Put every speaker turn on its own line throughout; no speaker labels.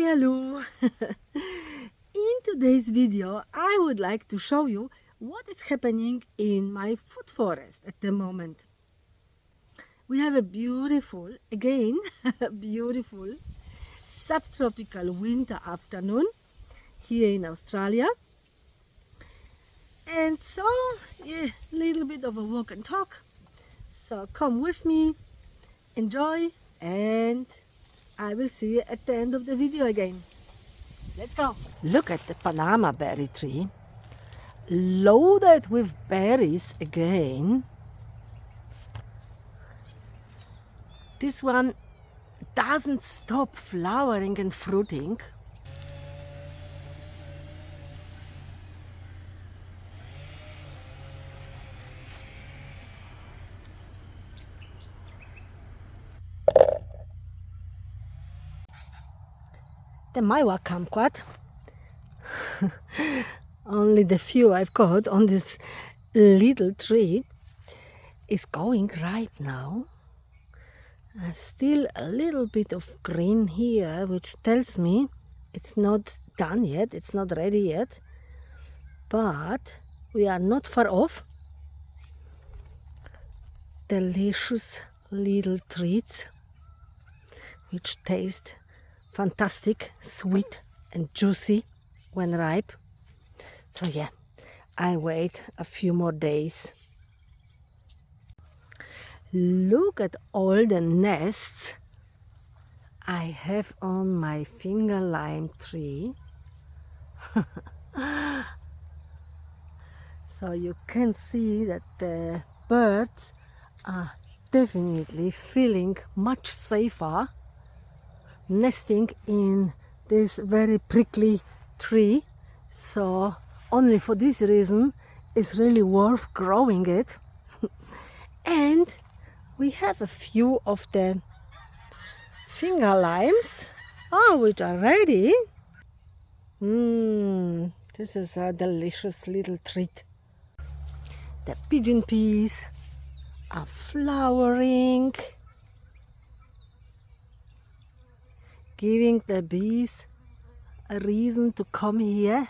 Hello! In today's video I would like to show you what is happening in my food forest at the moment. We have a beautiful, again, beautiful subtropical winter afternoon here in Australia. And so, yeah, a little bit of a walk and talk. So come with me, enjoy, and I will see you at the end of the video again. Let's go. Look at the Panama berry tree, loaded with berries again. This one doesn't stop flowering and fruiting. The Maiwa kumquat, only the few I've got on this little tree, is going ripe now. Still a little bit of green here, which tells me it's not done yet, it's not ready yet, but we are not far off. Delicious little treats which taste fantastic, sweet and juicy when ripe. So yeah, I wait a few more days. Look at all the nests I have on my finger lime tree. So you can see that the birds are definitely feeling much safer nesting in this very prickly tree. So only for this reason it's really worth growing it. And we have a few of the finger limes which are ready. This is a delicious little treat. The pigeon peas are flowering, giving the bees a reason to come here.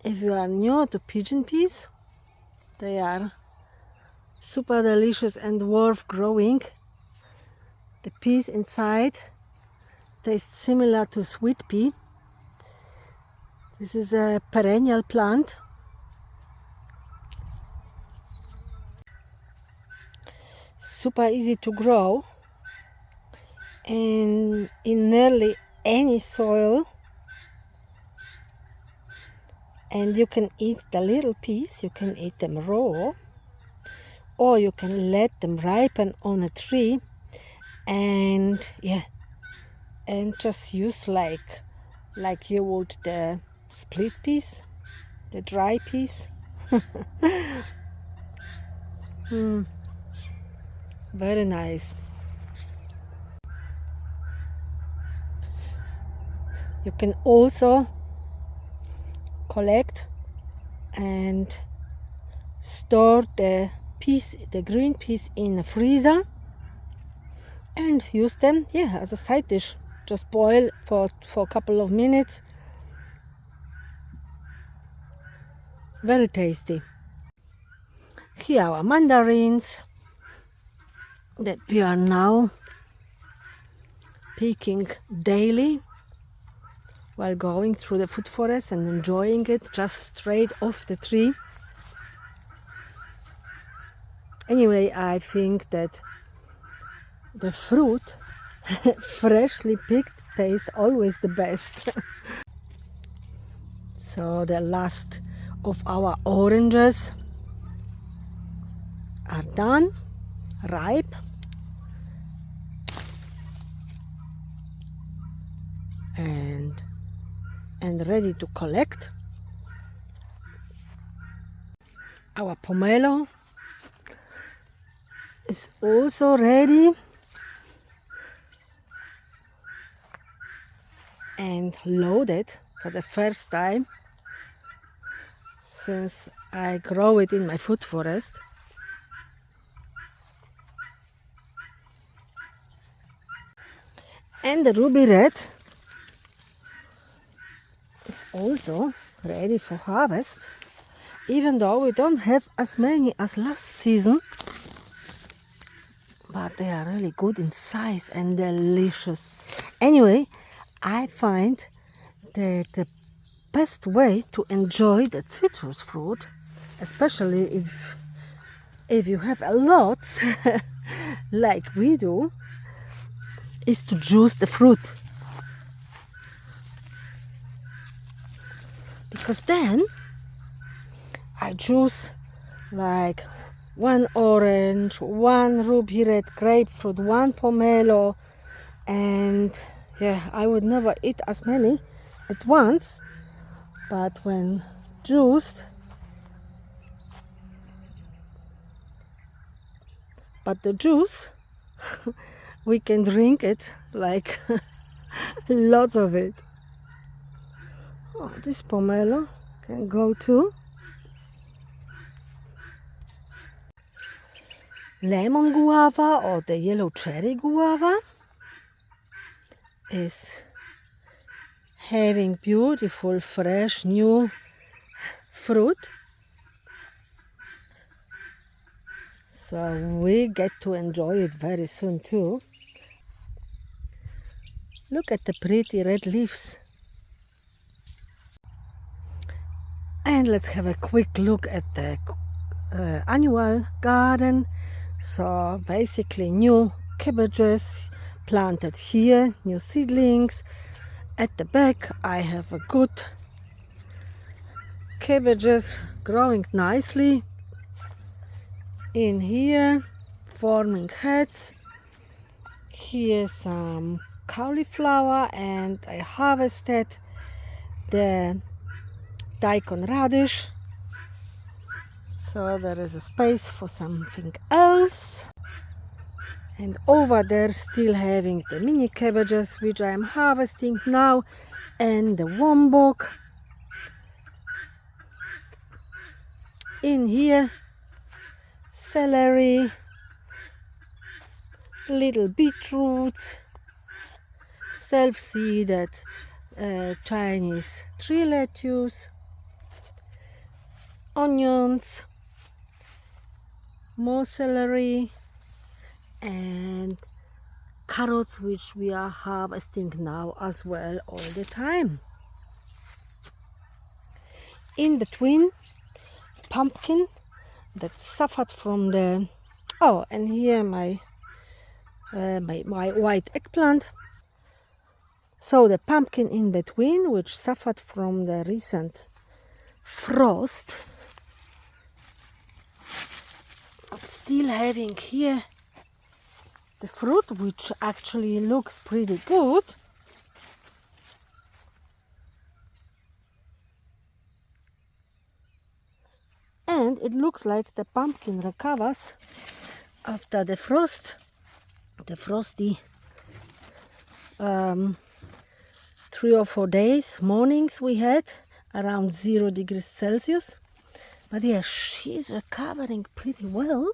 If you are new to pigeon peas, they are super delicious and worth growing. The peas inside taste similar to sweet pea. This is a perennial plant. Super easy to grow and in nearly any soil. And you can eat the little peas, you can eat them raw, or you can let them ripen on a tree and just use like you would the split peas, the dry peas. Very nice. You can also collect and store the peas, the green peas, in a freezer and use them as a side dish. Just boil for a couple of minutes. Very tasty. Here are our mandarins that we are now picking daily while going through the food forest and enjoying it just straight off the tree. Anyway, I think that the fruit, freshly picked, tastes always the best. So the last of our oranges are done, ripe. And ready to collect. Our pomelo is also ready and loaded for the first time since I grow it in my food forest. And the ruby red is also ready for harvest, even though we don't have as many as last season, but they are really good in size and delicious. Anyway, I find that the best way to enjoy the citrus fruit, especially if you have a lot like we do, is to juice the fruit, because then I juice like one orange, one ruby red grapefruit, one pomelo, and yeah, I would never eat as many at once, but when juiced, but the juice we can drink it like lots of it. Oh, this pomelo can go too. Lemon guava or the yellow cherry guava is having beautiful, fresh, new fruit. So we get to enjoy it very soon too. Look at the pretty red leaves. And let's have a quick look at the annual garden. So basically new cabbages planted here, new seedlings. At the back I have a good cabbages growing nicely. In here forming heads. Here some cauliflower, and I harvested the daikon radish, so there is a space for something else. And over there still having the mini cabbages which I am harvesting now, and the wombok. In here celery, little beetroots, self-seeded Chinese tree lettuce, onions, more celery, and carrots, which we are harvesting now as well all the time. In between, pumpkin that suffered from the and here my white eggplant. So the pumpkin in between, which suffered from the recent frost, still having here the fruit, which actually looks pretty good. And it looks like the pumpkin recovers after the frost, the frosty 3 or 4 days mornings we had around 0 degrees Celsius. But yeah, she's recovering pretty well.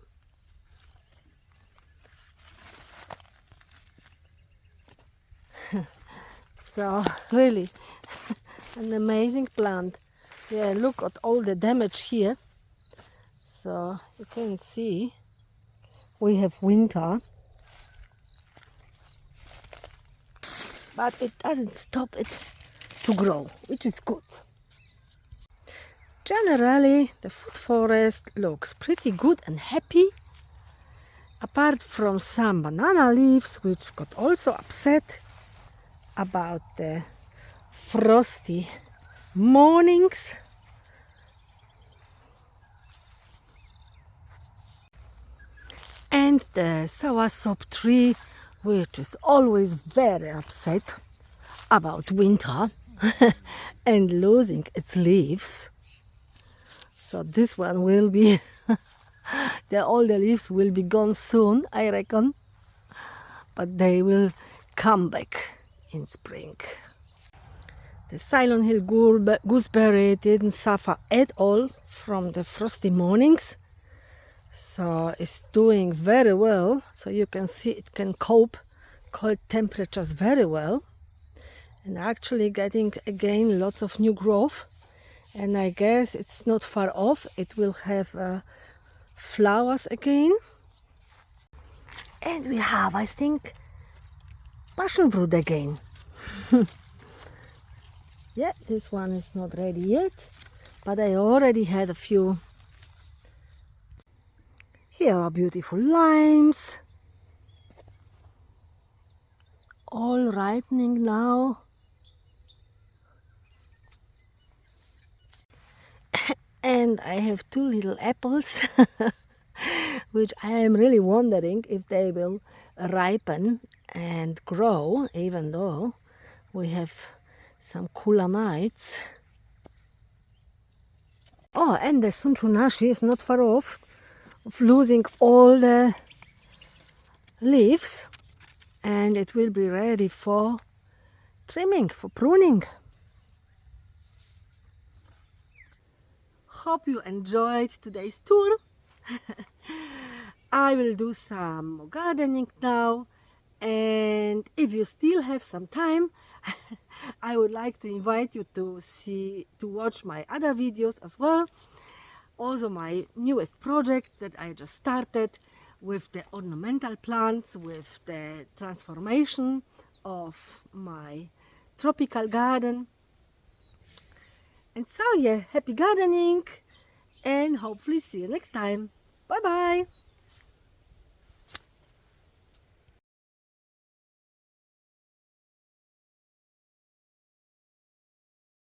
So really an amazing plant. Yeah, look at all the damage here. So you can see we have winter, but it doesn't stop it to grow, which is good. Generally the food forest looks pretty good and happy, apart from some banana leaves which got also upset about the frosty mornings. And the soursop tree, which is always very upset about winter and losing its leaves. So this one will be all the leaves will be gone soon, I reckon, but they will come back in spring. The Ceylon Hill gooseberry didn't suffer at all from the frosty mornings, so it's doing very well. So you can see it can cope cold temperatures very well, and actually getting again lots of new growth. And I guess it's not far off, it will have flowers again. And we have, I think, passion fruit again. Yeah, this one is not ready yet, but I already had a few. Here are beautiful limes, all ripening now. And I have two little apples, which I am really wondering if they will ripen and grow, even though we have some cooler nights. Oh, and the sunchunashi is not far off of losing all the leaves, and it will be ready for trimming, for pruning. Hope you enjoyed today's tour. I will do some gardening now, and if you still have some time, I would like to invite you to watch my other videos as well. Also my newest project that I just started with the ornamental plants, with the transformation of my tropical garden. And so yeah, happy gardening, and hopefully see you next time. Bye bye.